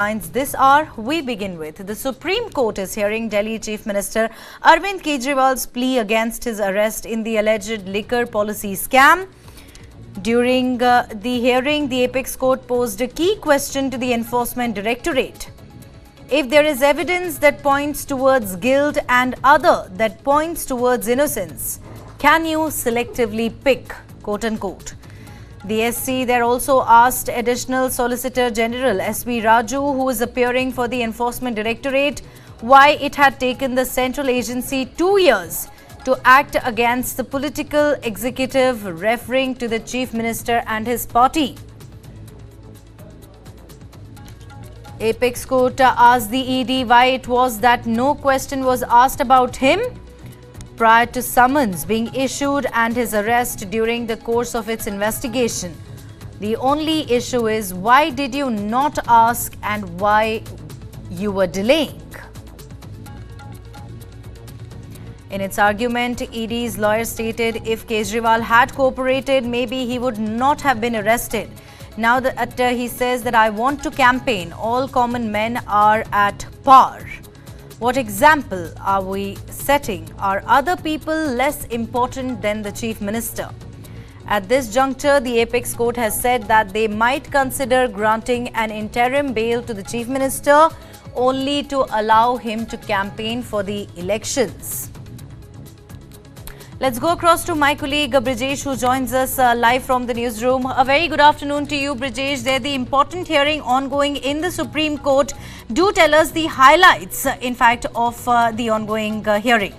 This hour, we begin with the Supreme Court is hearing Delhi Chief Minister Arvind Kejriwal's plea against his arrest in the alleged liquor policy scam. During the hearing, the Apex Court posed a key question to the Enforcement Directorate. If there is evidence that points towards guilt and other that points towards innocence, can you selectively pick, quote unquote? The SC there also asked Additional Solicitor General S.V. Raju, who is appearing for the Enforcement Directorate, why it had taken the central agency 2 years to act against the political executive, referring to the Chief Minister and his party. Apex Court asked the ED why it was that no question was asked about him prior to summons being issued and his arrest during the course of its investigation. The only issue is, why did you not ask and why you were delaying? In its argument, ED's lawyer stated if Kejriwal had cooperated, maybe he would not have been arrested. Now that he says that I want to campaign, all common men are at par. What example are we setting? Are other people less important than the Chief Minister? At this juncture, the Apex Court has said that they might consider granting an interim bail to the Chief Minister only to allow him to campaign for the elections. Let's go across to my colleague Brijesh, who joins us live from the newsroom. A very good afternoon to you, Brijesh. There's the important hearing ongoing in the Supreme Court. Do tell us the highlights, in fact, of the ongoing hearing.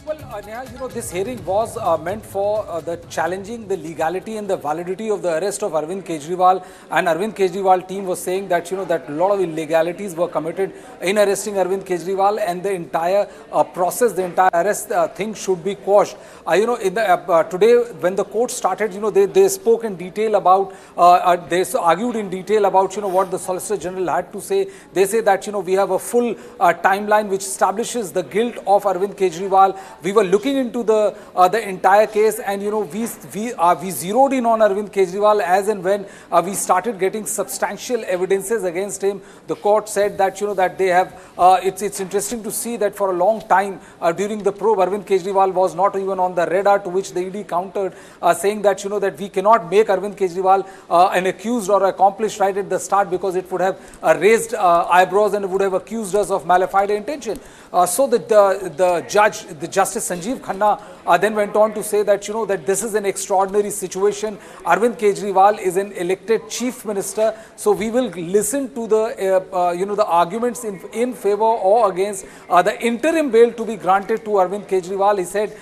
Well, Neha, this hearing was meant for the challenging the legality and the validity of the arrest of Arvind Kejriwal. And Arvind Kejriwal team was saying that, that a lot of illegalities were committed in arresting Arvind Kejriwal, and the entire process, the entire arrest thing should be quashed. Today, when the court started, they spoke in detail about, they argued in detail about, what the Solicitor General had to say. They say that, we have a full timeline which establishes the guilt of Arvind Kejriwal. We were looking into the entire case, and we zeroed in on Arvind Kejriwal as and when we started getting substantial evidences against him. The court said that that they have. It's interesting to see that for a long time during the probe, Arvind Kejriwal was not even on the radar. To which the ED countered, saying that that we cannot make Arvind Kejriwal an accused or accomplished right at the start, because it would have raised eyebrows and would have accused us of malafide intention. So the judge, the Justice Sanjeev Khanna, then went on to say that that this is an extraordinary situation. Arvind Kejriwal is an elected Chief Minister, so we will listen to the the arguments in favor or against the interim bail to be granted to Arvind Kejriwal. He said,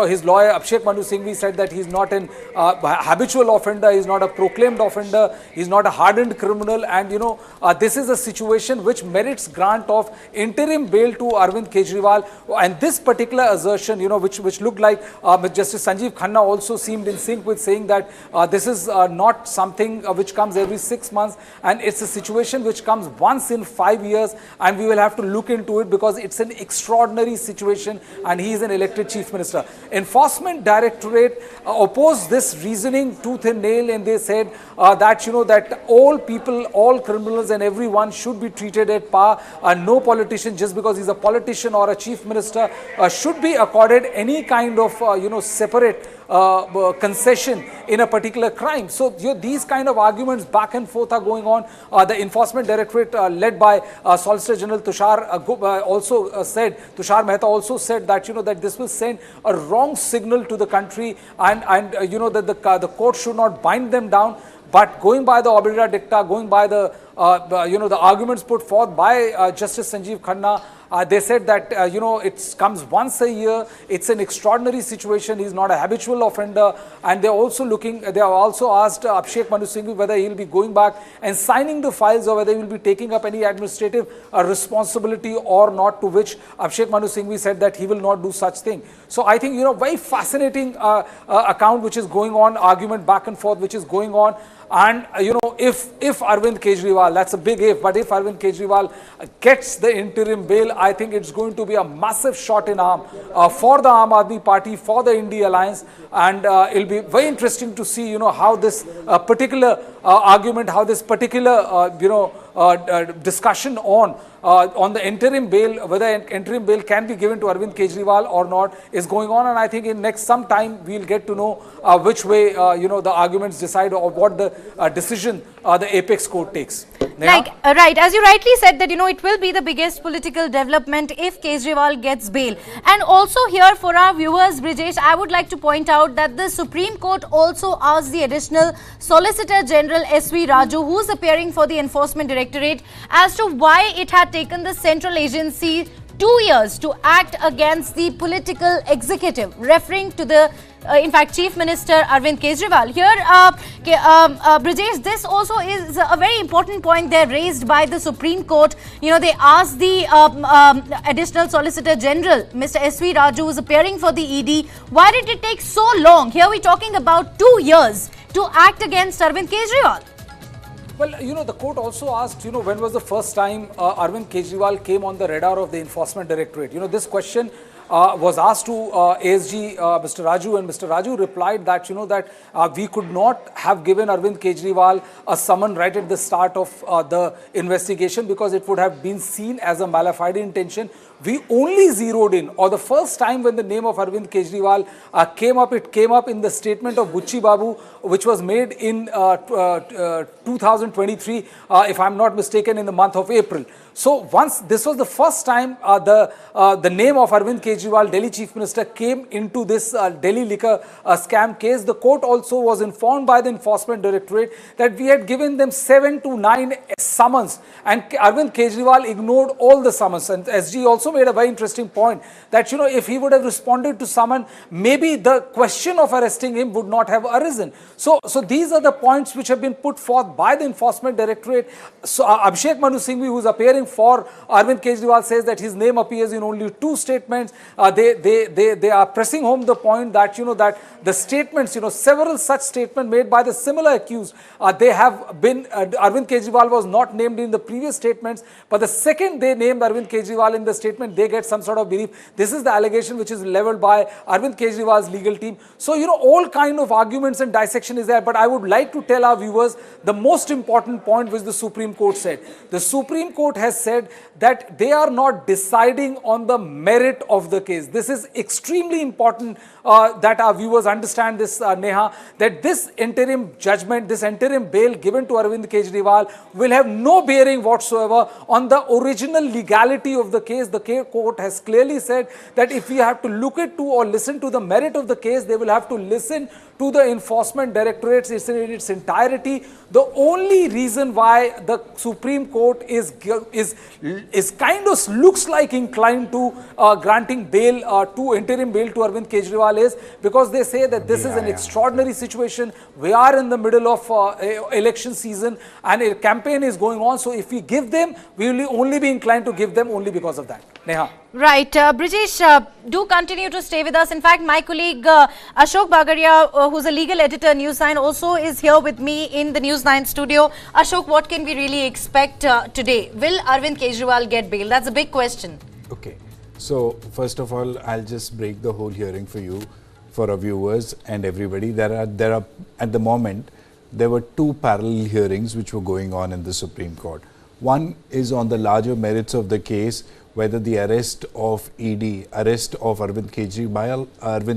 his lawyer Abhishek Manu Singhvi said that he's not an habitual offender, he's not a proclaimed offender, he's not a hardened criminal, and this is a situation which merits grant of interim bail to Arvind Kejriwal. And this particular assertion, which looked like Justice Sanjeev Khanna also seemed in sync with saying that this is not something which comes every 6 months, and it's a situation which comes once in 5 years, and we will have to look into it because it's an extraordinary situation, and he is an elected Chief Minister. Enforcement Directorate opposed this reasoning tooth and nail, and they said that that all people, all criminals and everyone should be treated at par. No politician, just because he's a politician or a Chief Minister, should be accorded any kind of separate concession in a particular crime. So these kind of arguments back and forth are going on. The Enforcement Directorate led by Solicitor General Tushar Mehta also said that that this will send a wrong signal to the country, and that the court should not bind them down. But going by the Oberta dicta, going by the the arguments put forth by Justice Sanjeev Khanna, they said that it comes once a year. It's an extraordinary situation. He's not a habitual offender, and they're also looking. They have also asked Abhishek Manu Singhvi whether he'll be going back and signing the files, or whether he will be taking up any administrative responsibility or not. To which Abhishek Manu Singhvi said that he will not do such thing. So I think very fascinating account which is going on, argument back and forth which is going on. And if Arvind Kejriwal, that's a big if, but if Arvind Kejriwal gets the interim bail, I think it's going to be a massive shot in arm for the Aam Aadmi Party, for the India Alliance, and it'll be very interesting to see how this particular argument, how this particular, discussion on the interim bail, whether an interim bail can be given to Arvind Kejriwal or not, is going on. And I think in next some time we'll get to know which way the arguments decide, or what the decision the apex court takes. Right, as you rightly said that it will be the biggest political development if Kejriwal gets bail. And also here for our viewers, Brijesh, I would like to point out that the Supreme Court also asked the additional Solicitor General S.V. Raju, who is appearing for the Enforcement Directorate, as to why it had taken the central agency 2 years to act against the political executive, referring to the in fact, Chief Minister Arvind Kejriwal. Here, Brijesh, this also is a very important point there raised by the Supreme Court. They asked the Additional Solicitor General, Mr. S.V. Raju, who is appearing for the ED, why did it take so long? Here we're talking about 2 years to act against Arvind Kejriwal. Well, the court also asked, when was the first time Arvind Kejriwal came on the radar of the Enforcement Directorate? This question was asked to ASG Mr. Raju, and Mr. Raju replied that, that we could not have given Arvind Kejriwal a summon right at the start of the investigation, because it would have been seen as a malafide intention. We only zeroed in, or the first time when the name of Arvind Kejriwal came up, it came up in the statement of Bucci Babu, which was made in 2023, if I'm not mistaken, in the month of April. So once this was the first time the name of Arvind Kejriwal, Delhi Chief Minister, came into this Delhi liquor scam case, the court also was informed by the Enforcement Directorate that we had given them 7 to 9 summons, and Arvind Kejriwal ignored all the summons. And SG also made a very interesting point that, if he would have responded to summon, maybe the question of arresting him would not have arisen. So these are the points which have been put forth by the Enforcement Directorate. So Abhishek Manu Singhvi, who is appearing for Arvind Kejriwal, says that his name appears in only 2 statements. They are pressing home the point that, that the statements, several such statements made by the similar accused, they have been, Arvind Kejriwal was not named in the previous statements, but the second they named Arvind Kejriwal in the statement, they get some sort of belief. This is the allegation which is leveled by Arvind Kejriwal's legal team. So, all kind of arguments and dissection is there, but I would like to tell our viewers the most important point which the Supreme Court said. The Supreme Court has said that they are not deciding on the merit of the case. This is extremely important that our viewers understand this, Neha, that this interim judgment, this interim bail given to Arvind Kejriwal will have no bearing whatsoever on the original legality of the case. The court has clearly said that if we have to look into or listen to the merit of the case, they will have to listen to the Enforcement Directorate in its entirety. The only reason why the Supreme Court is kind of looks like inclined to granting bail, to interim bail to Arvind Kejriwal is because they say that this is an extraordinary situation. We are in the middle of election season and a campaign is going on. So if we give them, we will only be inclined to give them only because of that. Neha. Right. Brijesh, do continue to stay with us. In fact, my colleague Ashok Bagaria, who's a legal editor at News9, also is here with me in the News9 studio. Ashok, what can we really expect today? Will Arvind Kejriwal get bail? That's a big question. Okay. So, first of all, I'll just break the whole hearing for you, for our viewers and everybody. There are at the moment, there were 2 parallel hearings which were going on in the Supreme Court. One is on the larger merits of the case, whether the arrest of Arvind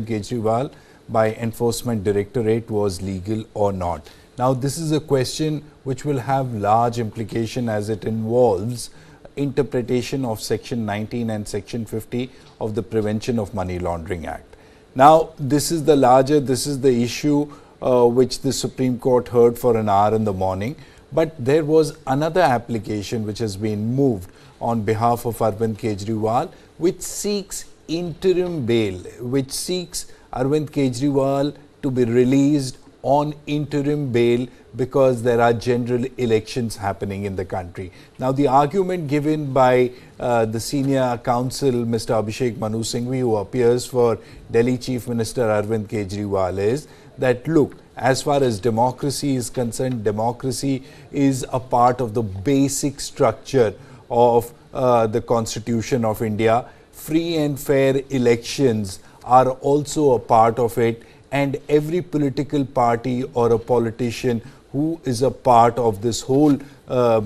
Kejriwal by Enforcement Directorate was legal or not. Now, this is a question which will have large implication as it involves interpretation of Section 19 and Section 50 of the Prevention of Money Laundering Act. Now, this is the issue which the Supreme Court heard for an hour in the morning. But there was another application which has been moved on behalf of Arvind Kejriwal, which seeks interim bail, which seeks Arvind Kejriwal to be released on interim bail because there are general elections happening in the country. Now, the argument given by the senior counsel, Mr. Abhishek Manu Singhvi, who appears for Delhi Chief Minister Arvind Kejriwal, is that, look, as far as democracy is concerned, democracy is a part of the basic structure of the Constitution of India. Free and fair elections are also a part of it, and every political party or a politician who is a part of this whole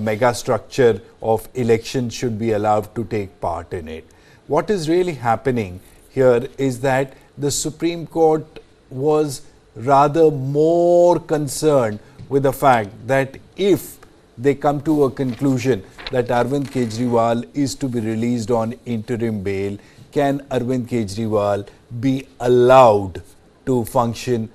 mega structure of elections should be allowed to take part in it. What is really happening here is that the Supreme Court was rather more concerned with the fact that if they come to a conclusion that Arvind Kejriwal is to be released on interim bail, can Arvind Kejriwal be allowed to function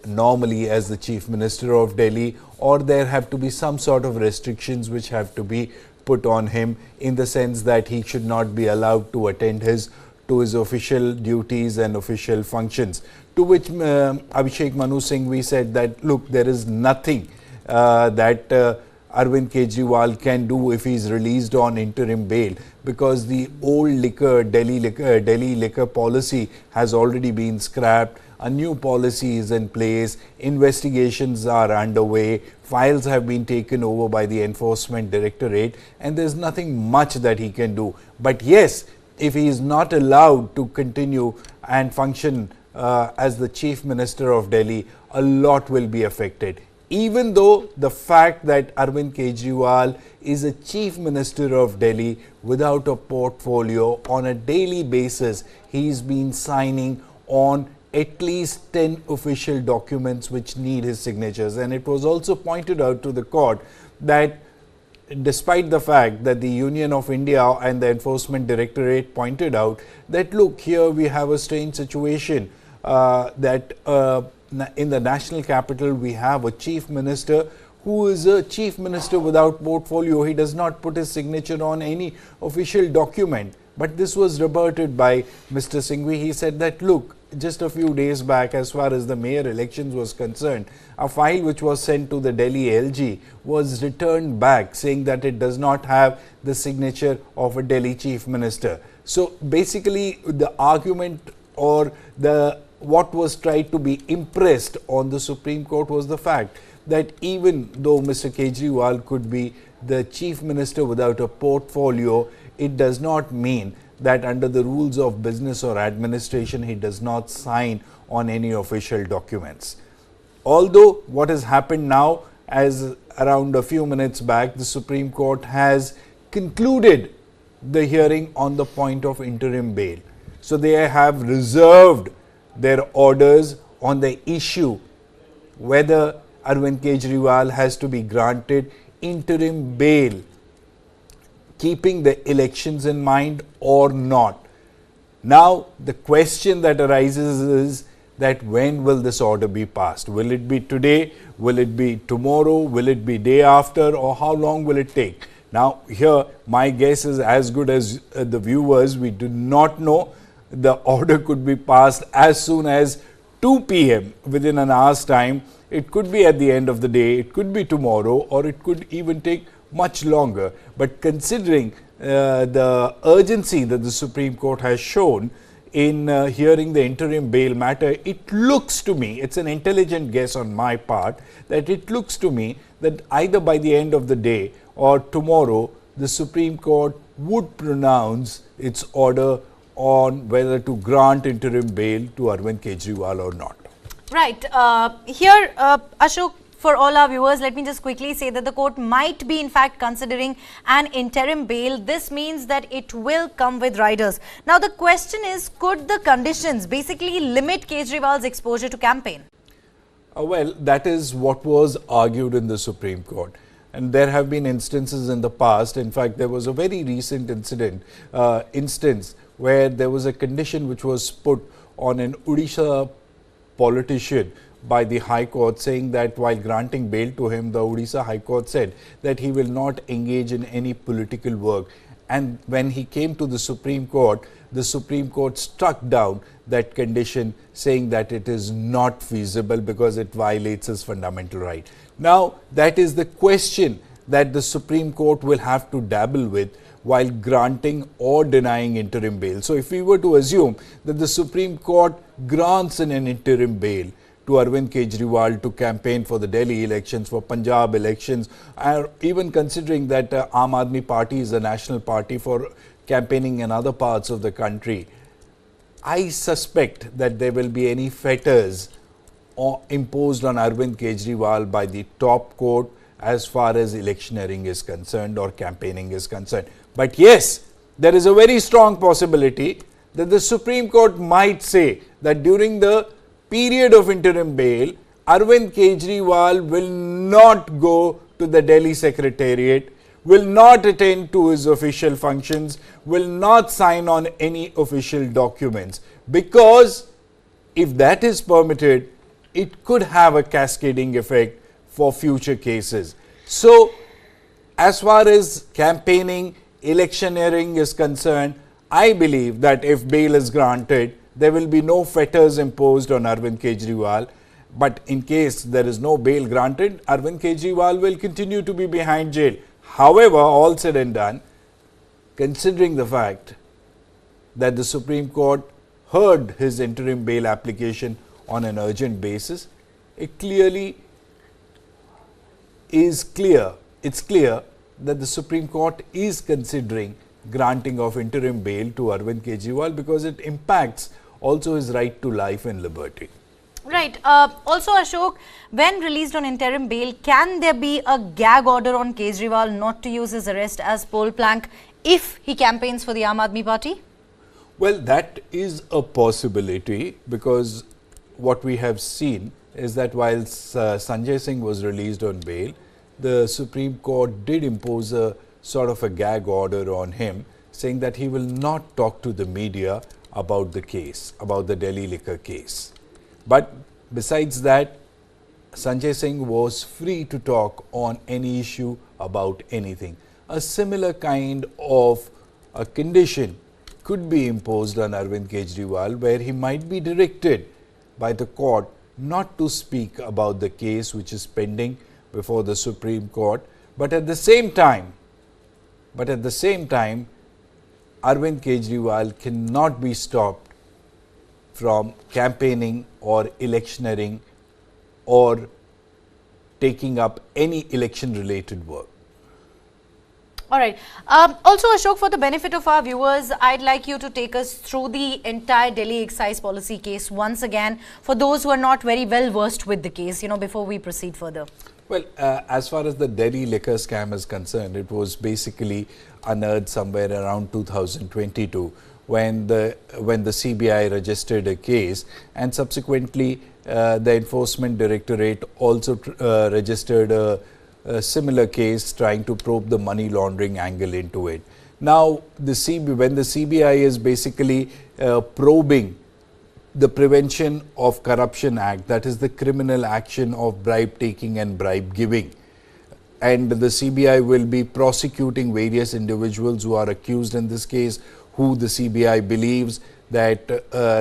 normally as the Chief Minister of Delhi, or there have to be some sort of restrictions which have to be put on him, in the sense that he should not be allowed to attend to his official duties and official functions. To which Abhishek Manu Singhvi said that, look, there is nothing that Arvind Kejriwal can do if he is released on interim bail, because the old Delhi liquor policy has already been scrapped. A new policy is in place, investigations are underway, files have been taken over by the Enforcement Directorate, and there's nothing much that he can do. But yes, if he is not allowed to continue and function as the Chief Minister of Delhi, a lot will be affected. Even though the fact that Arvind Kejriwal is a Chief Minister of Delhi without a portfolio, on a daily basis, he's been signing on at least 10 official documents which need his signatures. And it was also pointed out to the court that despite the fact that the Union of India and the Enforcement Directorate pointed out that, look, here we have a strange situation that in the national capital we have a Chief Minister who is a Chief Minister without portfolio. He does not put his signature on any official document. But this was rebutted by Mr. Singhvi. He said that, look, just a few days back, as far as the mayor elections was concerned, a file which was sent to the Delhi LG was returned back, saying that it does not have the signature of a Delhi Chief Minister. So basically the argument or what was tried to be impressed on the Supreme Court was the fact that even though Mr. Kejriwal could be the Chief Minister without a portfolio, it does not mean that under the rules of business or administration he does not sign on any official documents. Although what has happened now, as around a few minutes back, the Supreme Court has concluded the hearing on the point of interim bail. So they have reserved their orders on the issue whether Arvind Kejriwal has to be granted interim bail, keeping the elections in mind or not. Now the question that arises is that when will this order be passed? Will it be today? Will it be tomorrow? Will it be day after? Or how long will it take? Now here my guess is as good as the viewers. We do not know. The order could be passed as soon as 2 p.m. within an hour's time. It could be at the end of the day, it could be tomorrow, or it could even take much longer. But considering the urgency that the Supreme Court has shown in hearing the interim bail matter, it looks to me, it's an intelligent guess on my part, that it looks to me that either by the end of the day or tomorrow, the Supreme Court would pronounce its order on whether to grant interim bail to Arvind Kejriwal or not. Right. Here, Ashok, for all our viewers, let me just quickly say that the court might be in fact considering an interim bail. This means that it will come with riders. Now the question is, could the conditions basically limit Kejriwal's exposure to campaign? Well, that is what was argued in the Supreme Court. And there have been instances in the past. In fact, there was a very recent instance where there was a condition which was put on an Odisha politician by the High Court, saying that while granting bail to him, the Odisha High Court said that he will not engage in any political work. And when he came to the Supreme Court struck down that condition, saying that it is not feasible because it violates his fundamental right. Now, that is the question that the Supreme Court will have to dabble with while granting or denying interim bail. So if we were to assume that the Supreme Court grants an interim bail to Arvind Kejriwal to campaign for the Delhi elections, for Punjab elections, or even considering that Aam Aadmi Party is a national party for campaigning in other parts of the country, I suspect that there will be any fetters imposed on Arvind Kejriwal by the top court as far as electioneering is concerned or campaigning is concerned. But yes, there is a very strong possibility that the Supreme Court might say that during the period of interim bail, Arvind Kejriwal will not go to the Delhi Secretariat, will not attend to his official functions, will not sign on any official documents, because if that is permitted, it could have a cascading effect for future cases. So, as far as campaigning, electioneering is concerned, I believe that if bail is granted, there will be no fetters imposed on Arvind Kejriwal. But in case there is no bail granted, Arvind Kejriwal will continue to be behind jail. However, all said and done, considering the fact that the Supreme Court heard his interim bail application on an urgent basis, it clearly is clear. It's clear that the Supreme Court is considering granting of interim bail to Arvind Kejriwal because it impacts also his right to life and liberty. Right. Also, Ashok, when released on interim bail, can there be a gag order on Kejriwal not to use his arrest as poll plank if he campaigns for the Aam Aadmi Party? Well, that is a possibility, because what we have seen is that while Sanjay Singh was released on bail, the Supreme Court did impose a sort of a gag order on him, saying that he will not talk to the media about the case, about the Delhi liquor case. But besides that, Sanjay Singh was free to talk on any issue about anything. A similar kind of a condition could be imposed on Arvind Kejriwal, where he might be directed by the court not to speak about the case which is pending before the Supreme Court, but at the same time, Arvind Kejriwal cannot be stopped from campaigning or electioneering or taking up any election related work. All right. Also, Ashok, for the benefit of our viewers, I'd like you to take us through the entire Delhi Excise Policy case once again, for those who are not very well versed with the case, before we proceed further. Well, as far as the Delhi liquor scam is concerned, it was basically unearthed somewhere around 2022 when the CBI registered a case, and subsequently the Enforcement Directorate also registered a similar case trying to probe the money laundering angle into it. Now, when the CBI is basically probing the Prevention of Corruption Act, that is the criminal action of bribe taking and bribe giving, and the CBI will be prosecuting various individuals who are accused in this case, who the CBI believes that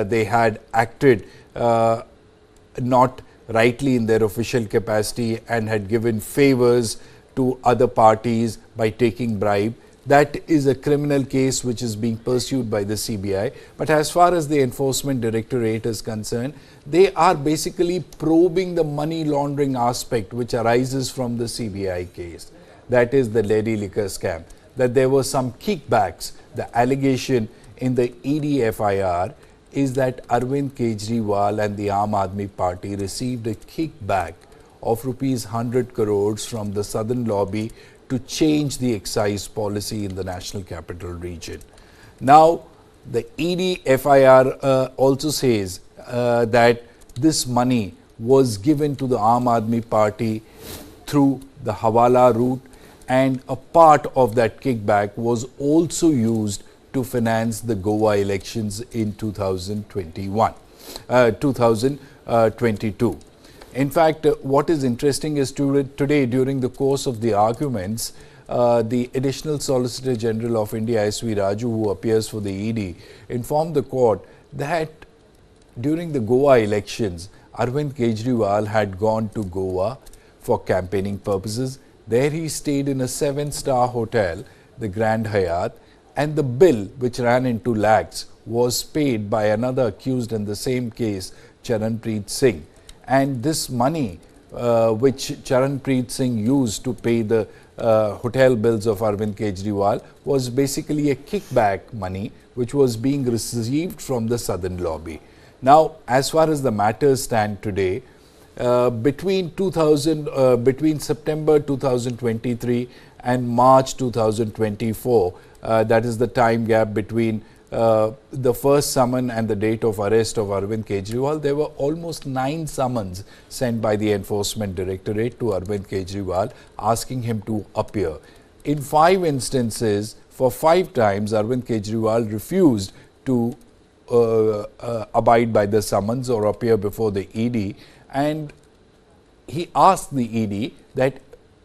they had acted not rightly in their official capacity and had given favors to other parties by taking bribe. That is a criminal case which is being pursued by the CBI. But as far as the Enforcement Directorate is concerned, they are basically probing the money laundering aspect which arises from the CBI case. That is the Delhi liquor scam. That there were some kickbacks. The allegation in the ED FIR is that Arvind Kejriwal and the Aam Aadmi Party received a kickback of rupees 100 crores from the Southern Lobby to change the excise policy in the National Capital Region. Now, the ED FIR also says that this money was given to the Aam Aadmi Party through the Hawala route, and a part of that kickback was also used to finance the Goa elections in 2022. In fact, what is interesting is today, during the course of the arguments, the Additional Solicitor General of India, S.V. Raju, who appears for the ED, informed the court that during the Goa elections, Arvind Kejriwal had gone to Goa for campaigning purposes. There he stayed in a 7-star hotel, the Grand Hyatt, and the bill, which ran into lakhs, was paid by another accused in the same case, Charanpreet Singh. And this money which Charanpreet Singh used to pay the hotel bills of Arvind Kejriwal was basically a kickback money which was being received from the Southern Lobby. Now, as far as the matters stand today, between September 2023 and March 2024, that is the time gap between the first summon and the date of arrest of Arvind Kejriwal, there were almost 9 summons sent by the Enforcement Directorate to Arvind Kejriwal asking him to appear. In 5 instances, for 5 times, Arvind Kejriwal refused to abide by the summons or appear before the ED, and he asked the ED that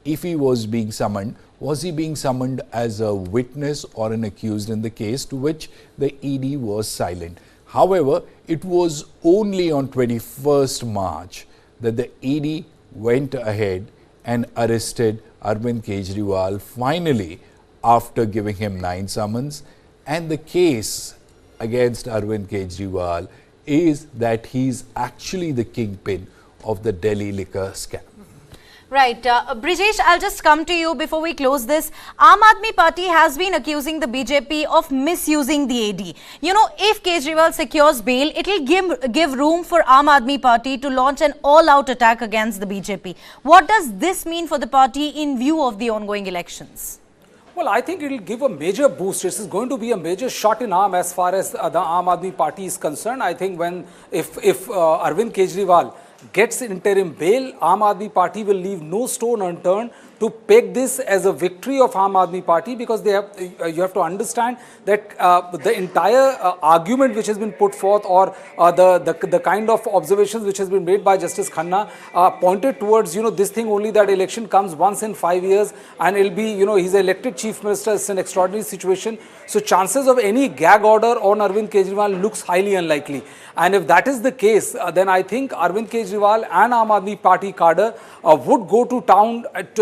if he was being summoned, was he being summoned as a witness or an accused in the case, to which the ED was silent. However, it was only on 21st March that the ED went ahead and arrested Arvind Kejriwal finally after giving him 9 summons, and the case against Arvind Kejriwal is that he is actually the kingpin of the Delhi liquor scam. Right. Brijesh, I'll just come to you before we close this. Aam Aadmi Party has been accusing the BJP of misusing the AD. You know, if Kejriwal secures bail, it will give room for Aam Aadmi Party to launch an all-out attack against the BJP. What does this mean for the party in view of the ongoing elections? Well, I think it will give a major boost. This is going to be a major shot in arm as far as the Aam Aadmi Party is concerned. I think if Arvind Kejriwal gets interim bail, Aam Aadmi Party will leave no stone unturned to peg this as a victory of Aam Aadmi Party, because you have to understand that the entire argument which has been put forth, or the kind of observations which has been made by Justice Khanna pointed towards this thing only, that election comes once in 5 years and it'll be he's elected chief minister. It's an extraordinary situation, so chances of any gag order on Arvind Kejriwal looks highly unlikely. And if that is the case, then I think Arvind Kejriwal and Aam Aadmi Party cadre would go to town at,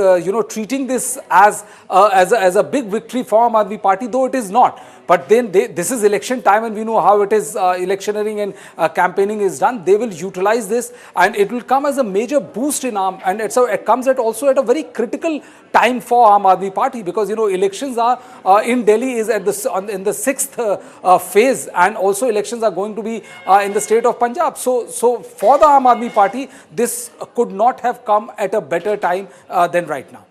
treating this as a big victory for Aam Aadmi Party, though it is not. But then this is election time, and we know how it is, electioneering and campaigning is done. They will utilize this, and it will come as a major boost in Aam, and it comes also at a very critical time for Aam Aadmi Party, because elections are in Delhi is in the 6th phase, and also elections are going to be in the state of Punjab. So for the Aam Aadmi Party, this could not have come at a better time than right now.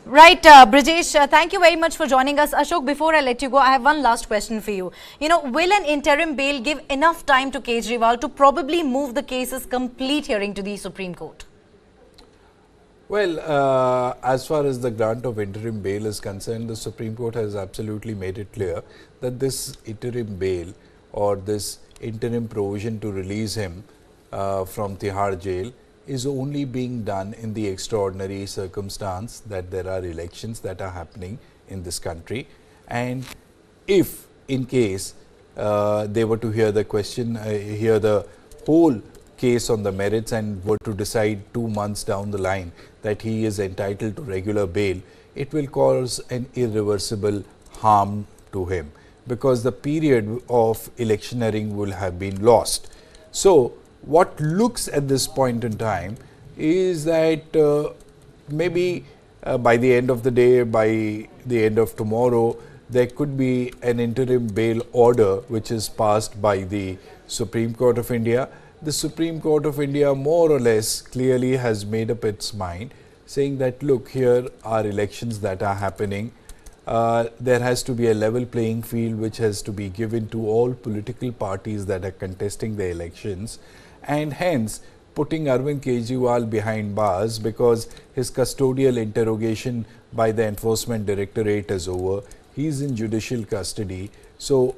Right, Brijesh, thank you very much for joining us. Ashok, before I let you go, I have one last question for you. Will an interim bail give enough time to Kejriwal to probably move the case's complete hearing to the Supreme Court? Well, as far as the grant of interim bail is concerned, the Supreme Court has absolutely made it clear that this interim bail, or this interim provision to release him from Tihar jail, is only being done in the extraordinary circumstance that there are elections that are happening in this country. And if in case they were to hear the hear the whole case on the merits, and were to decide 2 months down the line that he is entitled to regular bail, it will cause an irreversible harm to him, because the period of electioneering will have been lost. So what looks at this point in time is that maybe by the end of the day, by the end of tomorrow, there could be an interim bail order which is passed by the Supreme Court of India. The Supreme Court of India more or less clearly has made up its mind, saying that look, here are elections that are happening. There has to be a level playing field which has to be given to all political parties that are contesting the elections, and hence putting Arvind Kejriwal behind bars, because his custodial interrogation by the Enforcement Directorate is over. He is in judicial custody. So,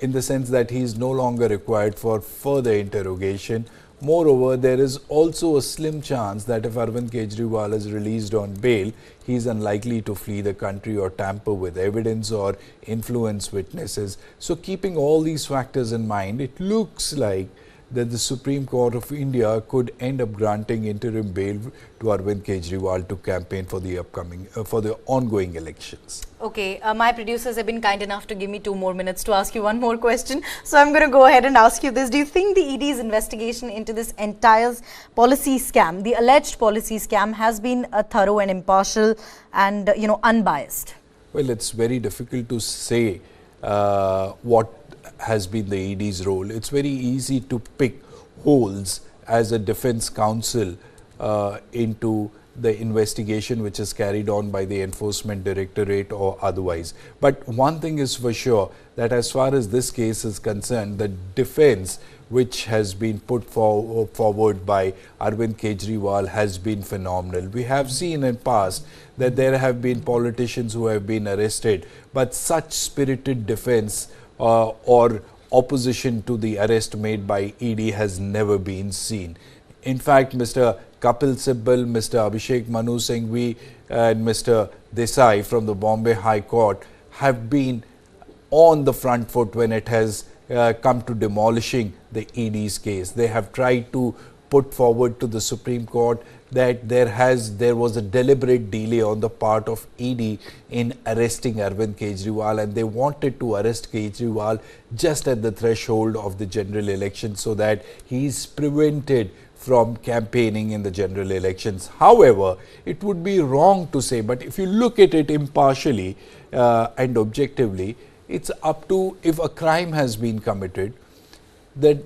in the sense that he is no longer required for further interrogation. Moreover, there is also a slim chance that if Arvind Kejriwal is released on bail, he is unlikely to flee the country or tamper with evidence or influence witnesses. So, keeping all these factors in mind, it looks like that the Supreme Court of India could end up granting interim bail to Arvind Kejriwal to campaign for the for the ongoing elections. Okay, my producers have been kind enough to give me 2 more minutes to ask you one more question. So I'm going to go ahead and ask you this. Do you think the ED's investigation into this entire policy scam, the alleged policy scam, has been thorough and impartial and, unbiased? Well, it's very difficult to say what has been the ED's role. It's very easy to pick holes as a defense counsel into the investigation which is carried on by the enforcement directorate or otherwise. But one thing is for sure, that as far as this case is concerned, the defense which has been put forward by Arvind Kejriwal has been phenomenal. We have seen in past that there have been politicians who have been arrested, but such spirited defense or opposition to the arrest made by ED has never been seen. In fact, Mr. Kapil Sibal, Mr. Abhishek Manu Singhvi and Mr. Desai from the Bombay High Court have been on the front foot when it has come to demolishing the ED's case. They have tried to put forward to the Supreme Court that there was a deliberate delay on the part of ED in arresting Arvind Kejriwal, and they wanted to arrest Kejriwal just at the threshold of the general election so that he is prevented from campaigning in the general elections. However, it would be wrong to say, but if you look at it impartially and objectively, it's up to, if a crime has been committed, that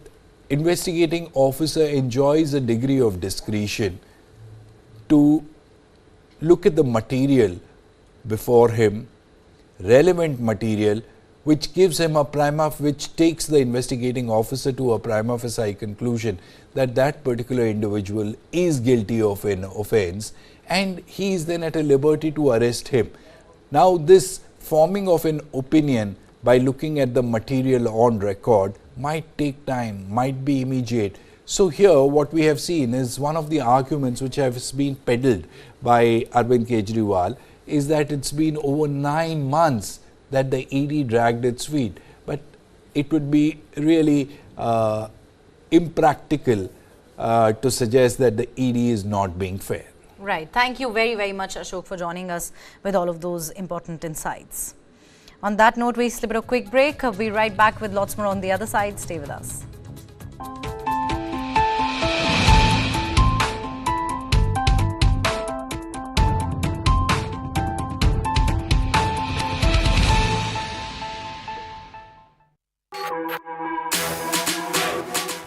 investigating officer enjoys a degree of discretion to look at the material before him, relevant material, which gives him a which takes the investigating officer to a prima facie conclusion that that particular individual is guilty of an offence, and he is then at a liberty to arrest him. Now, this forming of an opinion by looking at the material on record might take time, might be immediate. So here what we have seen is one of the arguments which has been peddled by Arvind Kejriwal is that it's been over 9 months that the ED dragged its feet. But it would be really impractical to suggest that the ED is not being fair. Right. Thank you very, very much, Ashok, for joining us with all of those important insights. On that note, we slip a quick break. We'll be right back with lots more on the other side. Stay with us.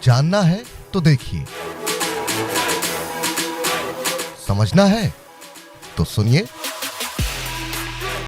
जानना है तो देखिए, समझना है तो सुनिए।